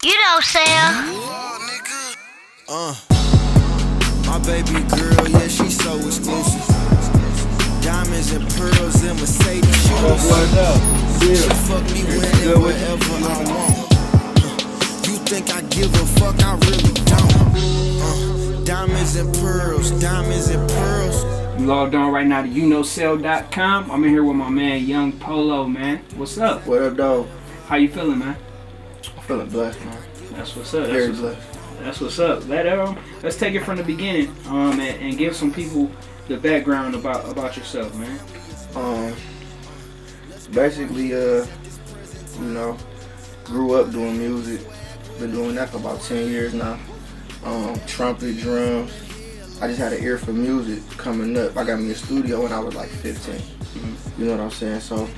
Uknowcell. My baby girl, yeah, she's so exclusive. Diamonds and pearls and Mercedes shoes. She fuck me whenever I want. You think I give a fuck? I really don't. Diamonds and pearls, diamonds and pearls. You logged on right now to Uknowcell.com. I'm in here with my man, Young Polo, man. What's up? What up, dog? How you feeling, man? I'm feeling blessed, man. That's what's up. Very blessed. That's what's up. Let's take it from the beginning, and give some people the background about yourself, man. Basically, grew up doing music. Been doing that for about 10 years now. Trumpet, drums. I just had an ear for music coming up. I got me a studio when I was like 15. You know what I'm saying? So,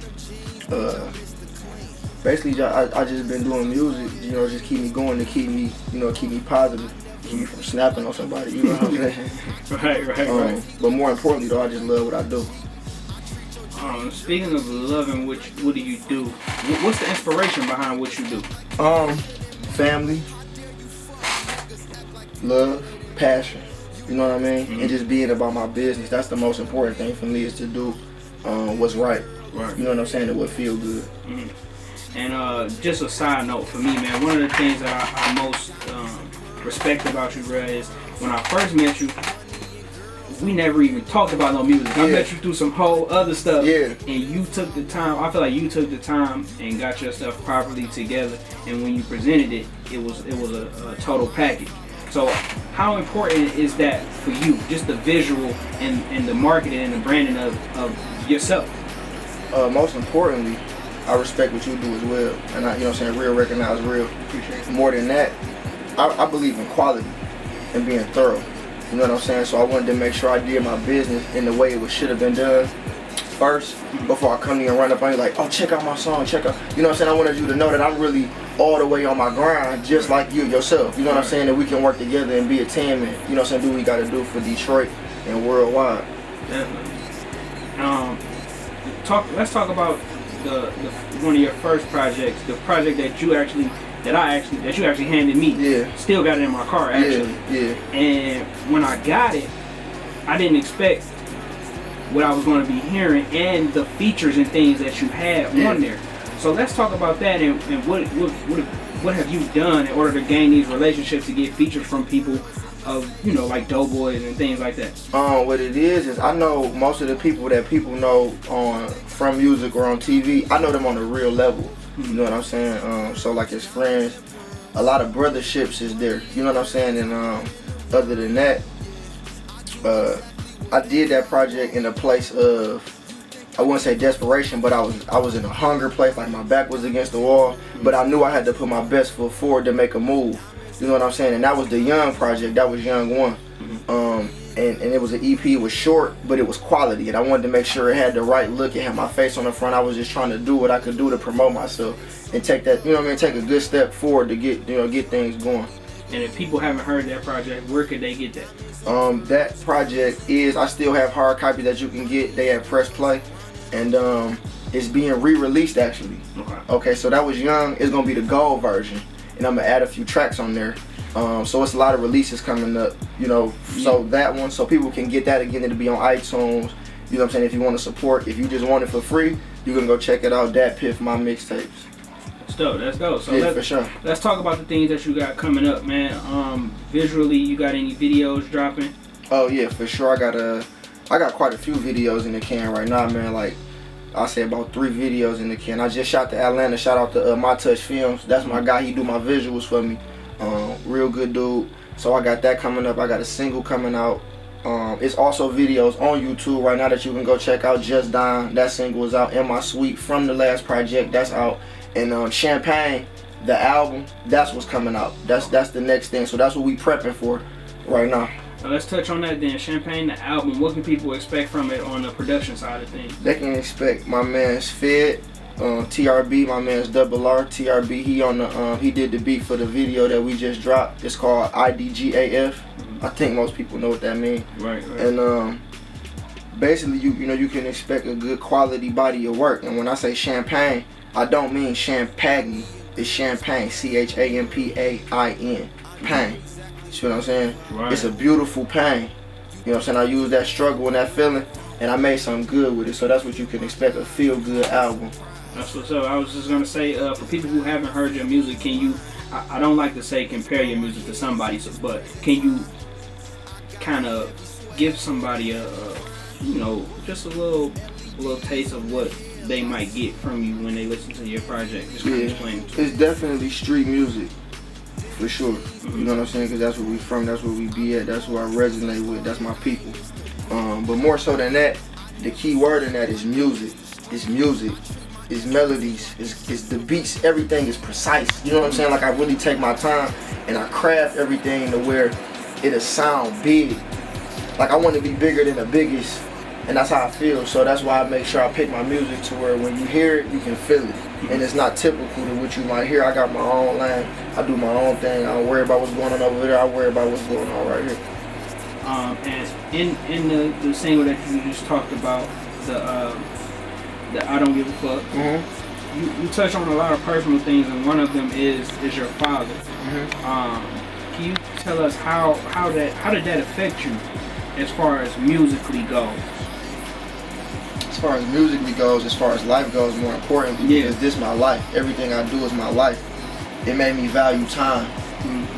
basically, I just been doing music, just keep me going to keep me positive, keep me from snapping on somebody, you know what I'm saying? Right. But more importantly, though, I just love what I do. Speaking of loving, what do you do? What's the inspiration behind what you do? Family, love, passion, you know what I mean? Mm-hmm. And just being about my business. That's the most important thing for me, is to do what's right. You know what I'm saying? And what feel good. Mm-hmm. And just a side note for me, man, one of the things that I most respect about you, bro, is when I first met you, we never even talked about no music. I met you through some whole other stuff. Yeah. And you took the time, I feel like you took the time and got your stuff properly together. And when you presented it, it was a total package. So how important is that for you? Just the visual and the marketing and the branding of yourself? Most importantly, I respect what you do as well. And I, real recognize real. Appreciate it. More than that, I believe in quality and being thorough. You know what I'm saying? So I wanted to make sure I did my business in the way it should have been done first, before I come to you and run up on you like, oh, check out my song, check out. You know what I'm saying? I wanted you to know that I'm really all the way on my grind, just like you yourself. You know what I'm saying? That we can work together and be a team and, you know what I'm saying, do what we got to do for Detroit and worldwide. Definitely. Let's talk about the one of your first projects, the project that you actually handed me. Yeah. Still got it in my car, actually. Yeah. And when I got it, I didn't expect what I was going to be hearing and the features and things that you had on there. So let's talk about that and what have you done in order to gain these relationships to get features from people of, like Doughboys and things like that? What it is I know most of the people that people know from music or on TV, I know them on a real level. You know what I'm saying? So like as friends, a lot of brotherships is there. You know what I'm saying? And other than that, I did that project in a place of, I wouldn't say desperation, but I was in a hunger place, like my back was against the wall, but I knew I had to put my best foot forward to make a move. You know what I'm saying? And that was the Young project, that was Young 1. And it was an EP, it was short, but it was quality, and I wanted to make sure it had the right look, it had my face on the front. I was just trying to do what I could do to promote myself and take that, take a good step forward to get things going. And if people haven't heard that project, where could they get that? That project is, I still have hard copy that you can get. They have Press Play, and it's being re-released actually. Okay, so that was Young. It's gonna be the gold version, and I'm gonna add a few tracks on there. So it's a lot of releases coming up, so that one, so people can get that again. It'll be on iTunes, you know what I'm saying? If you want to support, if you just want it for free, you can go check it out. Dat Piff, my mixtapes. That's dope. So yeah, for sure. Let's talk about the things that you got coming up, man. Visually, you got any videos dropping? Oh yeah, for sure. I got quite a few videos in the can right now, man. Like I say about 3 videos in the can. I just shot to Atlanta. Shout out to My Touch Films. That's my guy. He do my visuals for me. Real good dude. So I got that coming up. I got a single coming out. It's also videos on YouTube right now that you can go check out. Just Dying, that single is out. In My Suite from the last project, that's out. And Champagne, the album, that's what's coming out. That's the next thing. So that's what we prepping for right now. Let's touch on that then. Champagne, the album, what can people expect from it on the production side of things? They can expect my man's Fed, TRB, my man's Double R, TRB. He did the beat for the video that we just dropped. It's called IDGAF. I think most people know what that means. Right. And basically, you can expect a good quality body of work. And when I say champagne, I don't mean champagne It's champagne, CHAMPAIN, pain. See what I'm saying? Right. It's a beautiful pain. You know what I'm saying? I use that struggle and that feeling, and I made something good with it. So that's what you can expect, a feel-good album. That's what's up. I was just gonna say, for people who haven't heard your music, can you? I don't like to say compare your music to somebody, but can you kind of give somebody just a little taste of what they might get from you when they listen to your project? Just kind of explain it to It's definitely street music, for sure. You know what I'm saying? Because that's where we from, that's where we be at, that's who I resonate with, that's my people. But more so than that, the key word in that is music. It's music. It's melodies, it's the beats, everything is precise. You know what I'm saying? Like I really take my time and I craft everything to where it'll sound big. Like I want to be bigger than the biggest, and that's how I feel. So that's why I make sure I pick my music to where when you hear it, you can feel it. And it's not typical to what you might hear. I got my own lane, I do my own thing. I don't worry about what's going on over there, I worry about what's going on right here. And in the single that you just talked about, the I Don't Give a Fuck. Mm-hmm. You touch on a lot of personal things, and one of them is your father. Mm-hmm. Can you tell us how did that affect you as far as musically goes? As far as musically goes, as far as life goes, more importantly, because this is my life. Everything I do is my life. It made me value time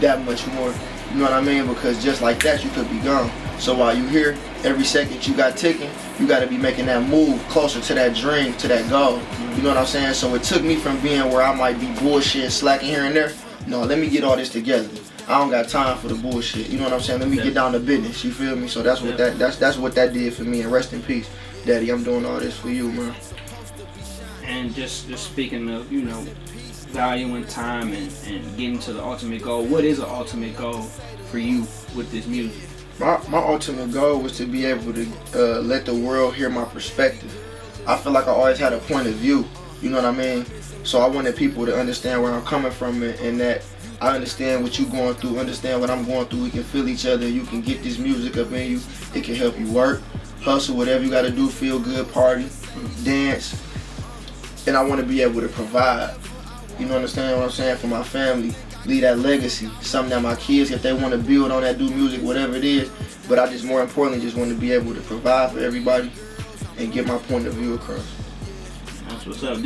that much more. You know what I mean? Because just like that, you could be gone. So while you here, every second you got ticking, you got to be making that move closer to that dream, to that goal. You know what I'm saying? So it took me from being where I might be bullshit, slacking here and there. No, let me get all this together. I don't got time for the bullshit. You know what I'm saying? Let me get down to business. You feel me? So that's what that's what that did for me. And rest in peace, Daddy. I'm doing all this for you, man. And just speaking of, valuing time and getting to the ultimate goal. What is an ultimate goal for you with this music? My ultimate goal was to be able to let the world hear my perspective. I feel like I always had a point of view, you know what I mean? So I wanted people to understand where I'm coming from and that I understand what you're going through, understand what I'm going through. We can feel each other, you can get this music up in you. It can help you work, hustle, whatever you gotta do, feel good, party, dance. And I wanna be able to provide, you know, understand what I'm saying, for my family. Leave that legacy, something that my kids, if they want to build on that, do music, whatever it is. But I just, more importantly, just want to be able to provide for everybody and get my point of view across. That's what's up.